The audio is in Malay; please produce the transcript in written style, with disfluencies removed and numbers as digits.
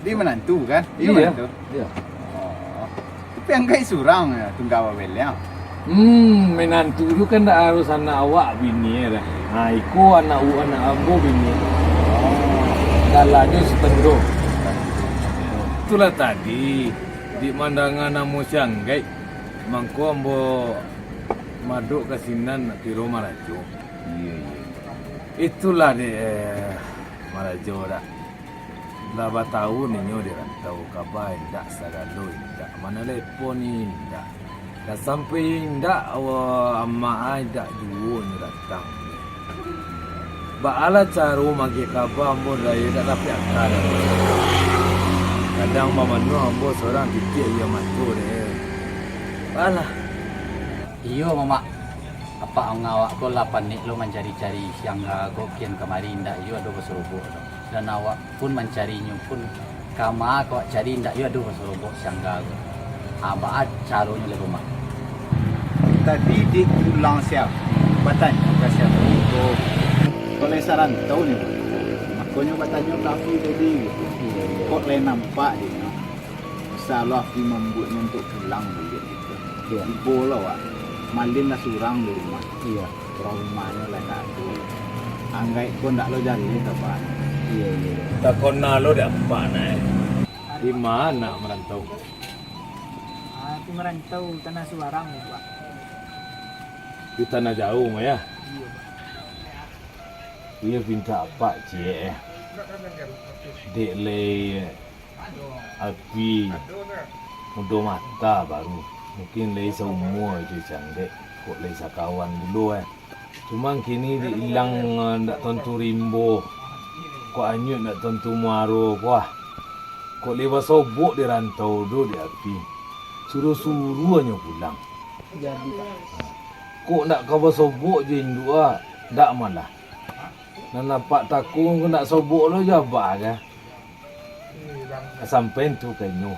Dia menantu kan? Dia Iya. menantu. Iya. Oh. Tapi angkai surang ya tunggawa belnya. Menantu itu kan tak harus anak awak bini ya dah. Nah, iku anak ambo bini. Galanya setengah. Itulah tadi di mandangan namu sianggai mangko ambo maduk ke sinan piro Marajo. Iya. Itulah di Marajo dah. Laba tahu ninyo di rantau kabai ndak sagalo ndak mana lepon ndak. Dah sampai ndak amma ai ndak juo ni datang. Ba ala caro magi kaba ambo daya dak tapi akar. Kadang mama no ambo seorang pikir ia matur Alah. Iyo mama. Apa awak ko lapan ni lo mencari-cari siang ko kian kemari ndak iyo ado Serobo. Dan awak pun mencarinya pun kama kau cari ndak iyo ado Serobo siang ko. Apa caranya le mama? Tadi di pulang siap. Batan ke siapa itu. Kalau saran tahu ni. Makanya batanya Rafi tadi. Kok lain nampak dia. Salah Rafi membuatnya untuk pulang balik gitu. Iya. Ibu lah wak. Malin lah surang di rumah. Iya. Orang rumahnya lah tak ada. Anggai kau ndak lo jadi ni tak apa. Iya. Tak kena lo dah apa naik. Di mana merantau? Aku merantau tanah Sularang ya, Pak. Di tanah jauh mah ya. Iya, Pak. Dia pinta apa cie? Dek le api mudo mata baru. Mungkin le seumur je candek. Kok le sakawan dulu Cuma kini dia hilang ndak tentu rimbo. Kok anyut ndak tentu muaro wah. Kok le basobok di rantau do di api. Suruh-suruh hanya pulang. Jadi, Pak. Kok nak kau bersobok je indua, tak malah. Dan nampak takung kau nak sobok lo je apa ke? Sampai tu kenyo.